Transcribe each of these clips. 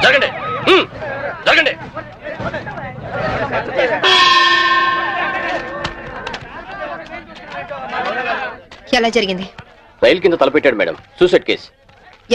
జరగండి జరగండి. ఎలా జరిగింది? రైలు కింద తలపెట్టాడు మేడం. Suicide case.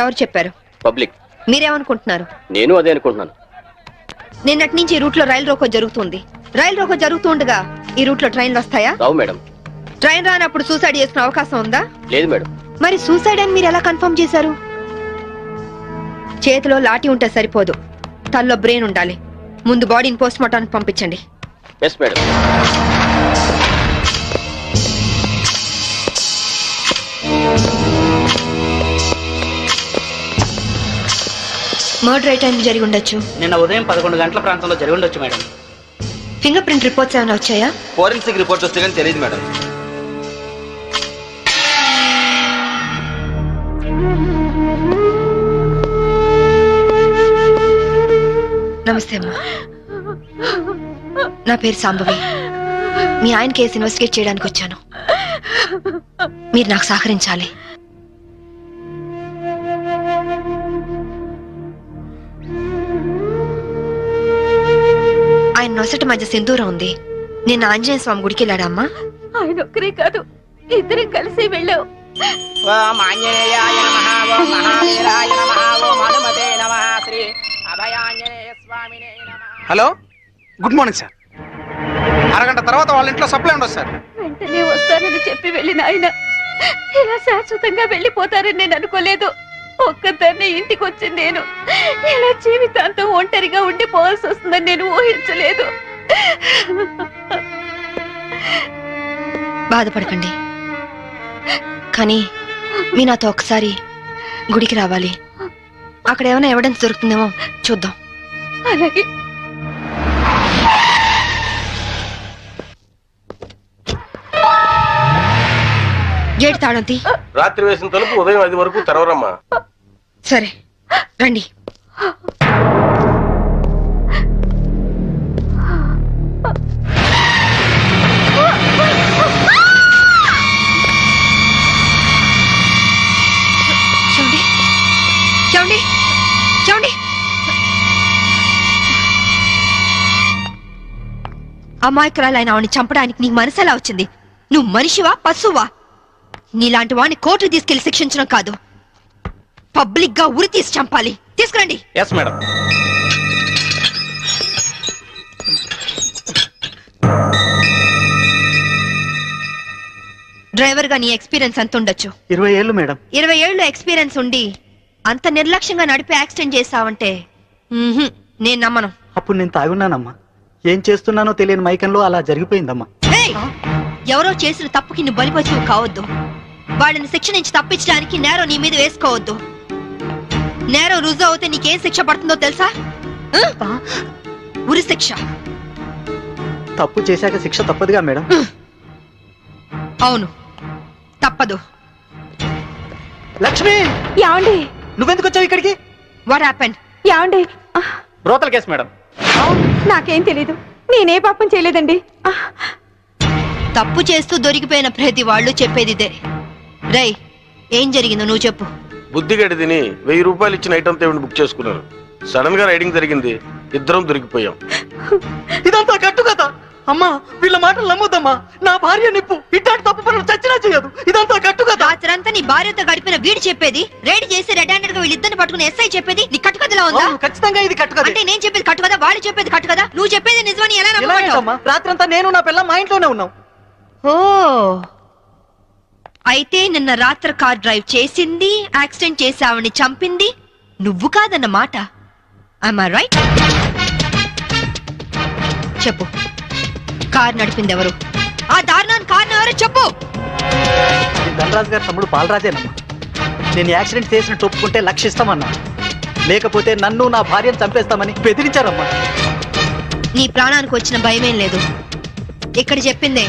ఎవరు చెప్పారు? పబ్లిక్. మీరేమనుకుంటున్నారు? నేను అదే అనుకుంటున్నాను. నిన్నటి నుంచి ఈ రూట్ లో రైలు రోకో జరుగుతుంది. రైలు రోకో జరుగుతుండగా ఈ రూట్ లో ట్రైన్లు వస్తాయా? రావు మేడం. ట్రైన్ రానప్పుడు సూసైడ్ చేసుకునే అవకాశం ఉందా? లేదు మేడం. మరి సూసైడ్ అని మీరు ఎలా కన్ఫర్మ్ చేశారు? చేతిలో లాఠీ ఉంటే సరిపోదు, తల్లో బ్రెయిన్ ఉండాలి. ముందు బాడీని పోస్ట్ మార్టానికి పంపించండి. Yes madam. మర్డర్ ఏ టైం జరిగి ఉండొచ్చు? నిన్న ఉదయం 11 గంటల ప్రాంతంలో జరిగి ఉండొచ్చు మేడం. ఫింగర్ ప్రింట్ రిపోర్ట్స్ ఏమైనా వచ్చాయా? ఫోరెన్సిక్ రిపోర్ట్స్ వస్తే కానీ తెలియదు మేడం. నమస్తే అమ్మా, నా పేరు సాంబవి. మీ ఆయన కేసు ఇన్వెస్టిగేట్ చేయడానికి వచ్చాను. మీరు నాకు సహకరించాలి. ఆయన నొసట మధ్య సింధూరం ఉంది. నిన్న ఆంజనేయ స్వామి గుడికి వెళ్ళాడమ్మా? ఆయన ఒక్కరే కాదు, ఇద్దరం కలిసి వెళ్ళావు. Hello, good morning sir. అరగంట తర్వాత వాళ్ళ ఇంట్లో సప్లై ఉండదు సార్. వెంటనే వస్తానని చెప్పి వెళ్ళిన ఆయన ఇలా శాశ్వతంగా వెళ్ళిపోతారని నేను అనుకోలేదు. ఒక్కదాన్ని ఇంటికి వచ్చింది నేను. ఇలా జీవితాంతం ఒంటరిగా ఉండిపోవాల్సి వస్తుందని నేను ఊహించలేదు. బాధపడకండి, కానీ మీ నాతో ఒకసారి గుడికి రావాలి. అక్కడ ఏమైనా ఎవిడెన్స్ దొరుకుతుందేమో చూద్దాం. అలాగే. గేట్ తాళం తీ. రాత్రి వేసిన తలుపు ఉదయం 5 వరకు తెరవరమ్మా. సరే రండి. చూడండి చూడండి చూడండి. అమాయకురాలైన ఆవిని చంపడానికి నీకు మనసు ఎలా వచ్చింది? నువ్వు మనిషివా పశువా? నీలాంటి వాడిని కోర్టు తీసుకెళ్లి శిక్షించడం కాదు, పబ్లిక్ గా ఉరి తీసి చంపాలి. తీసుకురండి. Yes madam. డ్రైవర్ గా నీ ఎక్స్పీరియన్స్ ఎంత ఉండొచ్చు? 20 ఏళ్ళు మేడం. 20 ఏళ్ళు ఎక్స్పీరియన్స్ ఉండి అంత నిర్లక్ష్యంగా నడిపి యాక్సిడెంట్ చేసావంటే నేను నమ్మను. అప్పుడు నేను తాగున్నానమ్మా. ఏం చేస్తున్నానో తెలియని మైకంలో అలా జరిగిపోయిందమ్మా. ఏయ్! ఎవరో చేసిన తప్పుకి నువ్వు బలిపశువు కావద్దు. వాళ్ళని శిక్ష నుంచి తప్పించడానికి నేరం నీ మీద వేసుకోవద్దు. నేరం రుజువు అవుతే నీకేం శిక్ష పడుతుందో తెలుసా? ఉరి శిక్ష. తప్పు చేశాక శిక్ష తప్పదుగా మేడం. అవును, తప్పదు. లక్ష్మి, యాండి నువ్వెందుకు వచ్చావు ఇక్కడికి? What happened? యాండి, బ్రోతల కేసు మేడం. నాకేం తెలీదు, నేనే పాపం చేయలేదండి. తప్పు చేస్తూ దొరికిపోయిన ప్రతి వాళ్ళు చెప్పేది ఇదే. రై, ఏం జరిగిందో నువ్వు చెప్పు. బుద్ధిగడి తిని 1000 రూపాయలు ఇచ్చిన ఐటమ్ తేవిని బుక్ చేసుకున్నాను. సడన్ గా రైడింగ్ జరిగింది, ఇద్దరం దొరికిపోయాం. ఇదంతా కట్టు కదా అమ్మా. వీళ్ళ మాటలు నమ్మొద్దమ్మా. నా భార్య నిప్పు ఇట్లాంటి తప్పు పనులు చచ్చినా చేయదు. ఇదంతా కట్టు కదా. రాత్రంతా నీ భార్యతో గడిపిన వీడు చెప్పేది, రైడ్ చేసి రెడ్ హ్యాండెడ్ గా వీళ్ళిద్దరిని పట్టుకుని ఎస్ఐ చెప్పేది నీ కట్టుకథలా ఉందా? ఖచ్చితంగా ఇది కట్టు కదా. అంటే నేను చెప్పేది కట్టు కదా, వాళ్ళు చెప్పేది కట్టు కదా. నువ్వు చెప్పేది నిజమని ఎలా నమ్మమంటావు? రాత్రంతా నేను నా పిల్ల మా ఇంట్లోనే ఉన్నాం. ఓ, అయితే నిన్న రాత్రి కార్ డ్రైవ్ చేసింది, యాక్సిడెంట్ చేసావని చంపింది నువ్వు కాదన్న మాట. I'm right? చెప్పు, కార్ నడిపింది ఎవరు? ఆ దారుణాన్ని కారణం ఎవరు చెప్పు. ధనరాజు గారి తమ్ముడు బాలరాజేనమ్మా. నేను యాక్సిడెంట్ చేసినట్టు ఒప్పుకుంటే లక్షిస్తామన్నా, లేకపోతే నన్ను నా భార్యను చంపేస్తామని బెదిరించారమ్మా. నీ ప్రాణానికి వచ్చిన భయమేం లేదు. ఇక్కడ చెప్పిందే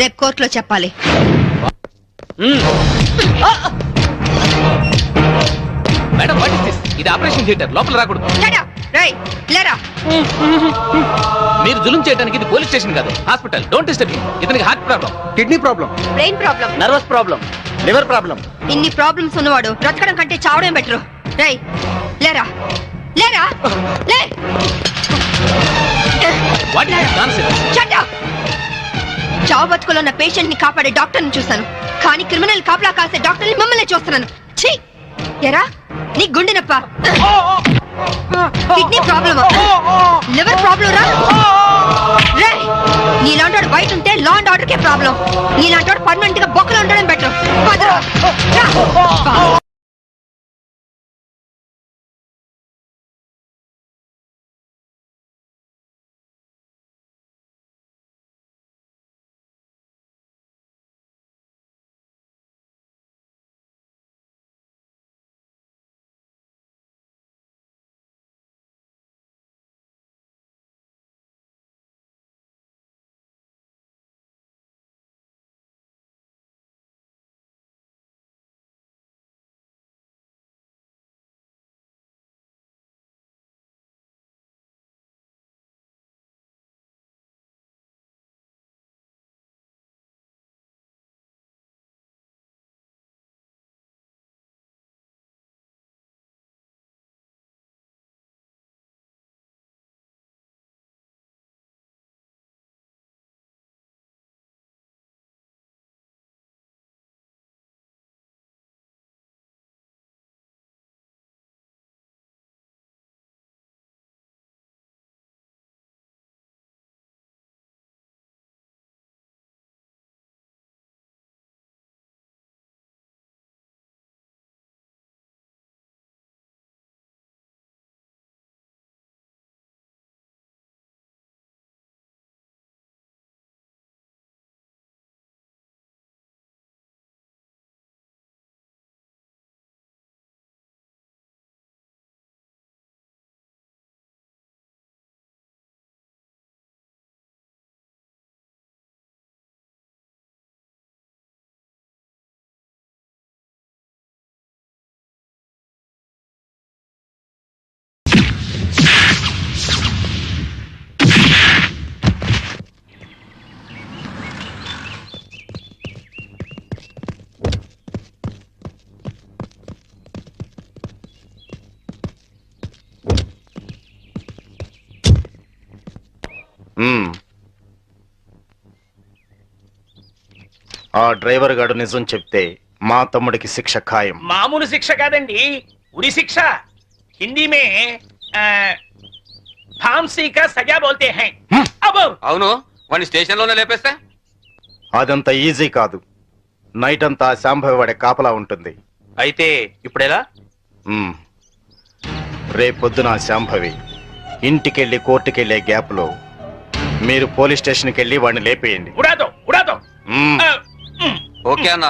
రేపు కోర్టులో చెప్పాలి. Madam, what is this? ఇది ఆపరేషన్ థియేటర్, లోపల రాకూడదు. మీరు జులుం చేయడానికి ఇది పోలీస్ స్టేషన్ కాదు, హాస్పిటల్. Don't disturb. ఇతనికి heart problem, kidney problem, brain problem, nervous problem, liver problem. ఇన్ని ప్రాబ్లమ్స్ ఉన్నవాడు బ్రతకడం కంటే చావడం బెటరు. రై లేరా. లేరా లే What is this nonsense? Shut up! చావు బతుకులో ఉన్న పేషెంట్ ని కాపాడే డాక్టర్ ని చూశాను, కానీ క్రిమినల్ కాపలా కాసే డాక్టర్ ని మిమ్మల్ని చూస్తున్నాను. ఛీ! ఎరా నీ గుండె నొప్ప, కిడ్నీ ప్రాబ్లమ్, లివర్ ప్రాబ్లం రా. నీలాంటి వాడు బయట ఉంటే law and order K problem. నీలాంటి వాడు పర్మనెంట్ గా బొక్కలో ఉండడం బెటర్. ఆ డ్రైవర్ గాడు నిజం చెప్తే మా తమ్ముడికి శిక్ష ఖాయం. మామూలు శిక్ష కాదండి, ఉరి శిక్ష. హిందీ మే फांसी का सजा बोलते हैं. అబ్బో అవును, వాడిని స్టేషన్ లోనే లేపేస్తే అదంత ఈజీ కాదు. నైట్ అంతా శాంభవి వాడే కాపలా ఉంటుంది. అయితే ఇప్పుడెలా? రేపొద్దున శాంభవి ఇంటికెళ్ళి కోర్టుకెళ్లే గ్యాప్ లో మీరు పోలీస్ స్టేషన్కి వెళ్ళి వాడిని లేపేయండి. ఉడాదో ఉడాదో. ఓకే అన్నా.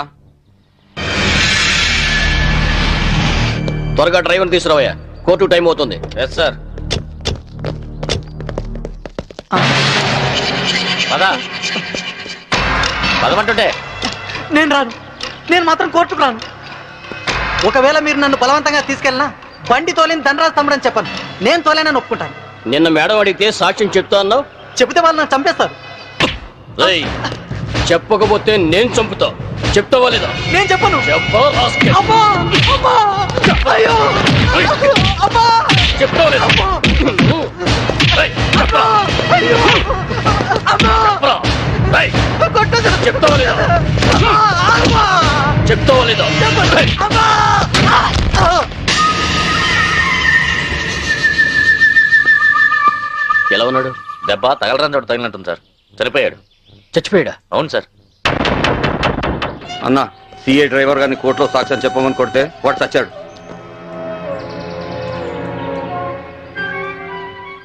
త్వరగా డ్రైవర్ తీసుకురావయ్యా, కోర్టు టైం అవుతుంది. Yes sir. పద పదమంటుంటే. నేను రాను, నేను మాత్రం కోర్టుకు రాను. ఒకవేళ మీరు నన్ను బలవంతంగా తీసుకెళ్ళినా బండి తోలేని ధనరాజు తమ్ముడు అని చెప్పను. నేను తోలేనని ఒప్పుకుంటాను. నిన్న మేడం అడిగితే సాక్ష్యం చెప్తా అన్నావు. చెబితే వాళ్ళు నన్ను చంపేస్తారు. చెప్పకపోతే నేను చంపుతా. చెప్తావా లేదా? నేను చెప్పను. చెప్తావా లేదా? చెప్తావా లేదా? చెప్తావా లేదా? ఎలా ఉన్నాడు? దెబ్బ తగలరాని చోట తగిలినట్టుంది సార్. చనిపోయాడు. చచ్చిపోయాడా? అవును సార్. అన్నా, సిఏ డ్రైవర్ గారిని కోర్టులో సాక్ష్యం చెప్పమని కొడితే వాడు చచ్చాడు.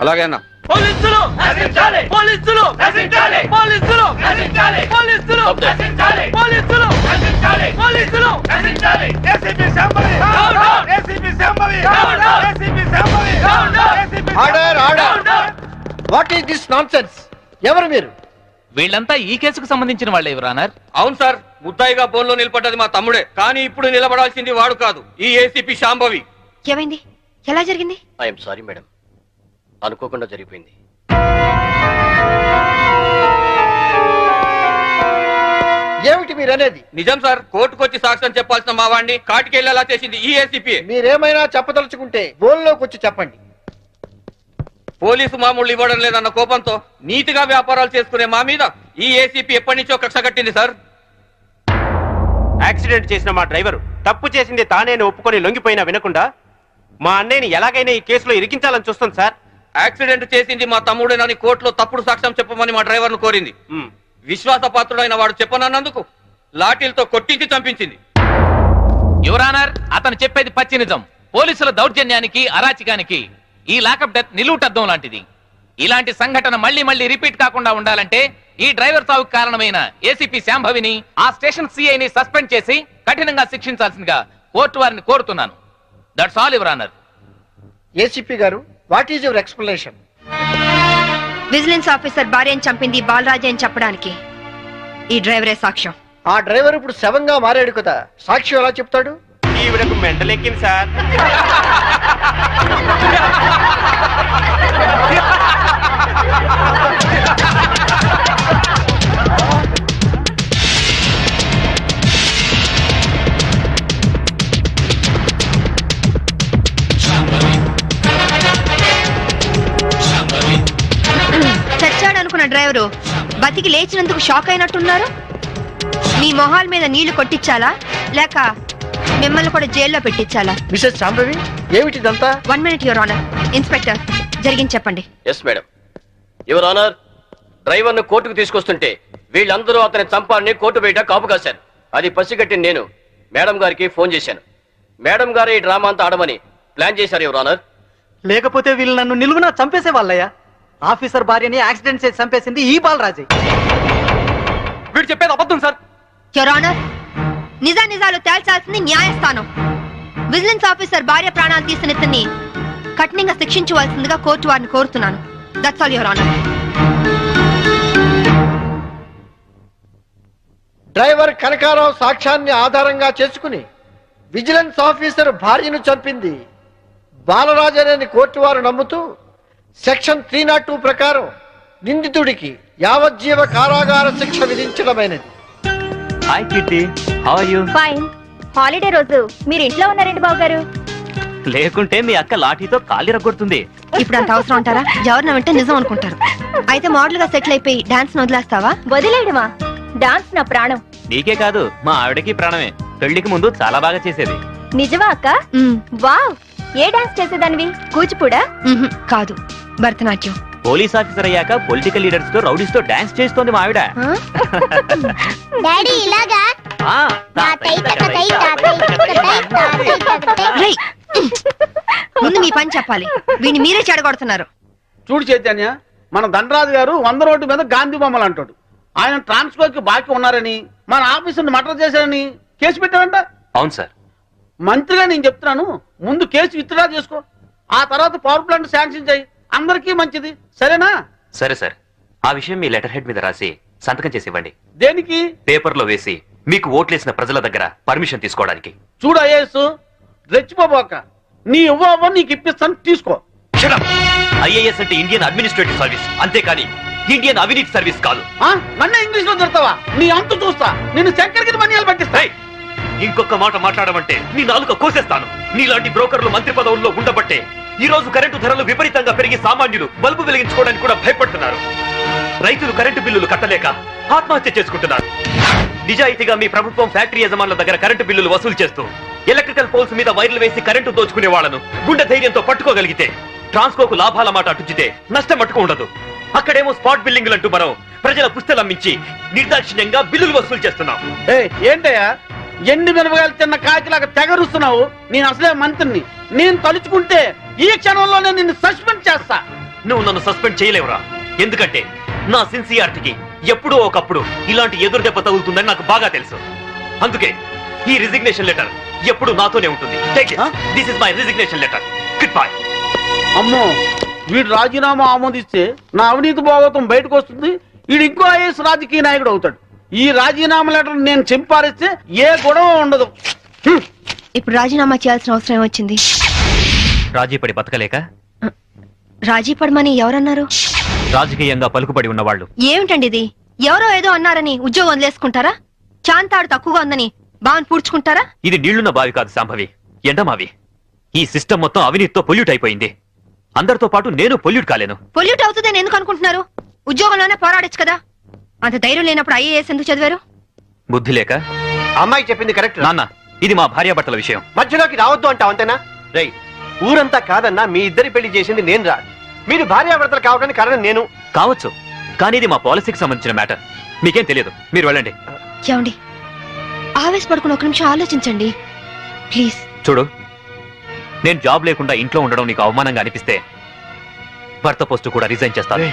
అలాగే అన్నా. పోలీసులు నశించాలి, పోలీసులు నశించాలి, పోలీసులు నశించాలి, పోలీసులు నశించాలి, పోలీసులు నశించాలి, పోలీసులు నశించాలి. ACP Shambhavi down down, ACP Shambhavi down down, ACP Shambhavi down down, ACP order order. What is this nonsense? ఎవరు మీరు? వీళ్ళంతా ఈ కేసుకు సంబంధించిన వాళ్ళే యువరానర్. అవును సార్, ముద్దాయిగా బోన్లో నిలబడ్డది మా తమ్ముడే. కానీ ఇప్పుడు నిలబడాల్సింది వాడు కాదు, ఈ ఏసీపీ శాంభవి. ఏమైంది? ఎలా జరిగింది? ఐఎమ్ సారీ మేడం, అనుకోకుండా జరిగిపోయింది. ఏమిటి మీరు అనేది? నిజం సార్, కోర్టుకు వచ్చి సాక్ష్యం చెప్పాల్సిన మా వాడిని కాటికి వెళ్ళేలా చేసింది ఈ ఏసీపీ. మీరేమైనా చెప్పదలుచుకుంటే బోన్లోకి వచ్చి చెప్పండి. పోలీసు మామూలు ఇవ్వడం లేదన్న కోపంతో నీతిగా వ్యాపారాలు చేసుకునే మా మీద ఈ ఏసీపీ ఎప్పటి నుంచో కక్ష కట్టింది సార్. యాక్సిడెంట్ చేసిన మా డ్రైవర్ తప్పు చేసింది తానేని ఒప్పుకొని లొంగిపోయినా వినకుండా మా అన్నయ్యని ఎలాగైనా ఈ కేసులో ఇరికించాలని చూస్తుంది సార్. యాక్సిడెంట్ చేసింది మా తమ్ముడేనని కోర్టులో తప్పుడు సాక్ష్యం చెప్పమని మా డ్రైవర్ ను కోరింది. విశ్వాసపాత్రుడైన వాడు చెప్పనన్నందుకు లాఠీలతో కొట్టించి చంపించింది. యువరానర్, అతను చెప్పేది పచ్చి నిజం. పోలీసుల దౌర్జన్యానికి, అరాచకానికి ఈ లాకప్ డెత్ నిలువుటద్దం లాంటిది. ఇలాంటి సంఘటన మళ్ళీ మళ్ళీ రిపీట్ కాకుండా ఉండాలంటే ఈ డ్రైవర్ సావుకు కారణమైన ఏసీపీ శాంభవిని, ఆ స్టేషన్ సిఐని సస్పెండ్ చేసి కఠినంగా శిక్షించాల్సిందిగా కోర్టు వారిని కోరుతున్నాను. That's all your honour. ఏసీపీ గారు, what is your explanation? Vigilance officer భార్యను చంపింది బాలరాజే అని చెప్పడానికి ఈ డ్రైవరే సాక్ష్యం. ఆ డ్రైవర్ ఇప్పుడు శవంగా మారాడు కదా, సాక్షి ఎలా చెప్తాడు? ఈవిడకు మెంటలెక్కింది సార్. చచ్చాడు అనుకున్న డ్రైవరు బతికి లేచినందుకు షాక్ అయినట్టున్నారు. మీ మొహాల మీద నీళ్లు కొట్టించాలా లేక మిమ్మల్ని కూడా జైల్లో పెట్టించాలా? మిసెస్ శాంభవి, ఏమిటిదంతా? 1 minute యువర్ ఆనర్. ఇన్స్పెక్టర్, జరిగింది చెప్పండి. Yes madam. Your honour, driver ను కోర్టుకు తీసుకొస్తుంటే వీళ్ళందరూ అతని చంపాలని కోర్టు బయట కాపు కాశారు. అది పసిగట్టి నేను మేడం గారికి ఫోన్ చేశాను. మేడం గారు ఈ డ్రామా అంతా ఆడమని ప్లాన్ చేశారు యువర్ ఆనర్. లేకపోతే వీళ్ళు నన్ను నిలువునా చంపేసే వాళ్ళయ్యా. ఆఫీసర్ భార్యని యాక్సిడెంట్ చేసి చంపేసింది ఈ బాలరాజే. వీడు చెప్పేది అబద్ధం సార్. యువర్ ఆనర్, నిజాలు తేల్చాల్సింది న్యాయస్థానం. విజిలెన్స్ ఆఫీసర్ భార్య ప్రాణాలు తీసిన ఇతన్ని కఠినంగా శిక్షించవలసిందిగా కోర్టు వారిని కోరుతున్నాను. That's all your honour. Driver Kanakarao సాక్ష్యాన్ని ఆధారంగా చేసుకుని విజిలెన్స్ ఆఫీసర్ భార్యను చంపింది బాలరాజనేని కోర్టు వారు నమ్ముతూ సెక్షన్ 302 ప్రకారం నిందితుడికి యావజ్జీవ కారాగార శిక్ష విధించడమైనది. Hi Kitty, how are you? Fine. Holiday రోజు మీరు ఇంట్లో ఉన్నారండి బాబు గారు. లేకుంటే మీ అక్క లాఠీతో కాలి రగొడుతుంది. ఇప్పుడు అంత అవసరం అంటారా? ఎవరిన వెంటే నిజం అనుకుంటారు. అయితే మోడల్ గా సెటిల్ అయిపోయి డాన్స్ వదిలేస్తావా? వదిలేయడమా? డాన్స్ నా ప్రాణం. నీకే కాదు, మా ఆవిడకి ప్రాణమే. పెళ్లికి ముందు చాలా బాగా చేసేది. నిజమా అక్క? వావ్, ఏ డాన్స్ చేసేదానివి? కూచిపూడా? కాదు, భరతనాట్యం. పోలీస్ ఆఫీసర్ అయ్యాక పొలిటికల్ లీడర్స్ తో, రౌడీస్ తో డాన్స్ చేస్తోంది మా ఆవిడ. డాడీ ఇలాగా? రేయ్, ముందు మీ పని చెప్పాలి. వీడిని మీరే చెడగొడుతున్నారు. చూడు చైతన్య, మన దండరాజు గారు 100 రోడ్డు మీద గాంధీ బొమ్మలు అంటాడు. ఆయన ట్రాన్స్ఫర్ కి బాకీ ఉన్నారని, మన ఆఫీసుని మర్డర్ చేశారని కేసు పెట్టారంట. అవును సార్. మంత్రిగా నేను చెప్తున్నాను, ముందు కేసు విత్డ్రా చేసుకో, ఆ తర్వాత పవర్ ప్లాంట్ శాంక్షన్ చేయి. అందరికీ మంచిది, సరేనా? సరే సార్, ఆ విషయం మీ లెటర్ హెడ్ మీద రాసి సంతకం చేసి ఇవ్వండి. దేనికి? పేపర్ లో వేసి మీకు ఓట్లేసిన ప్రజల దగ్గర పర్మిషన్ తీసుకోవడానికి. చూడు ఐఏఎస్, రెచ్చిపోబోక, నీ ఇవ్వ నీకు ఇప్పిస్తాను, తీసుకో. ఐఏఎస్ అంటే ఇండియన్ అడ్మినిస్ట్రేటివ్ సర్వీస్, అంతేకాని ఇండియన్ అవినీతి సర్వీస్ కాదు. నన్ను ఇంగ్లీష్ లో తిడతావా? నీ అంతు చూస్తా, నిన్ను చక్కెరకి మన్యాలు పట్టిస్తాయి. ఇంకొక మాట మాట్లాడమంటే నీ నాలుక కోసేస్తాను. నీలాంటి బ్రోకర్లు మంత్రి పదవుల్లో ఉండబట్టే ఈ రోజు కరెంటు ధరలు విపరీతంగా పెరిగి సామాన్యులు బల్బు వెలిగించుకోవడానికి కూడా భయపడుతున్నారు. రైతులు కరెంటు బిల్లులు కట్టలేక ఆత్మహత్య చేసుకుంటున్నారు. నిజాయితీగా మీ ప్రభుత్వం ఫ్యాక్టరీ యజమానుల దగ్గర కరెంటు బిల్లులు వసూలు చేస్తూ ఎలక్ట్రికల్ పోల్స్ మీద వైర్లు వేసి కరెంటు దోచుకునే వాళ్లను గుండె ధైర్యంతో పట్టుకోగలిగితే ట్రాన్స్కోకు లాభాల మాట అటుచితే నష్టం మట్టుకు ఉండదు. అక్కడేమో స్పాట్ బిల్లింగ్లు అంటూ మనం ప్రజల పుస్తలమ్మించి నిర్దాక్షిణ్యంగా బిల్లులు వసూలు చేస్తున్నాం. ఏంటయ్యా ఎండి మిరపకాయలు తిన్న కాకిలాగా తెగరుస్తున్నావు? నేను అసలే మంత్రిని, నేను తలుచుకుంటే ఈ క్షణంలోనే నిన్ను సస్పెండ్ చేస్తా. నువ్వు నన్ను సస్పెండ్ చేయలేవురా, ఎందుకంటే నా సిన్సియారిటీకి ఎప్పుడో ఒకప్పుడు ఇలాంటి ఎదురు దెబ్బ తగులుతుందని నాకు బాగా తెలుసు. అందుకే ఈ రిజిగ్నేషన్ లెటర్ ఎప్పుడు నాతోనే ఉంటుంది. This is my resignation letter. Good bye. అమ్మో, వీడు రాజీనామా ఆమోదిస్తే నా అవినీతి భాగవతం బయటకు వస్తుంది. వీడు ఇంకో ఐఏఎస్ రాజకీయ నాయకుడు అవుతాడు. ఈ రాజీనామా లెటర్ నేను చింపారిస్తే ఏ గొడవ ఉండదు. ఇప్పుడు రాజీనామా చేయాల్సిన అవసరం ఏమొచ్చింది? రాజీపడి బతకలేక? రాజీ పడమని ఎవరన్నారు? రాజకీయంగా పలుకుబడి ఉన్నవాళ్ళు. ఏమిటండి ఇది? ఎవరో ఏదో అన్నారని ఉద్యోగం వదిలేసుకుంటారా? చాంతాడు తక్కువగా ఉందని బావని పూడ్చుకుంటారా? ఇది నీళ్లున్న బావి కాదు శాంభవి, ఎండమావి. ఈ సిస్టమ్ మొత్తం అవినీతితో పొల్యూట్ అయిపోయింది. అందరితో పాటు నేను పొల్యూట్ కాలేను. పొల్యూట్ అవుతుందని ఎందుకు అనుకుంటున్నారు? ఉద్యోగంలోనే పోరాడొచ్చు కదా. అంత ధైర్యం లేనప్పుడు ఐఏఎస్ ఎందుకు చదివారు? బుద్ధి లేక. అమ్మాయి చెప్పింది కరెక్ట్. నాన్న, ఇది మా భార్యాభర్తల విషయం. మధ్యలోకి రావద్దు అంటావు అంతేనా? రేయ్, ఊరంతా కాదన్నా మీ ఇద్దరి పెళ్లి చేసింది నేను రా. మీరు భార్యాభర్తలు కావడానికి కారణం నేను కావచ్చు, కానీ ఇది మా పాలసీకి సంబంధించిన మ్యాటర్. మీకేం తెలియదు, మీరు వెళ్ళండి. ఏమండి, ఆవేశపడుకుని ఒక నిమిషం ఆలోచించండి ప్లీజ్. చూడు, నేను జాబ్ లేకుండా ఇంట్లో ఉండడం నీకు అవమానంగా అనిపిస్తే భర్త పోస్టు కూడా రిజైన్ చేస్తాను.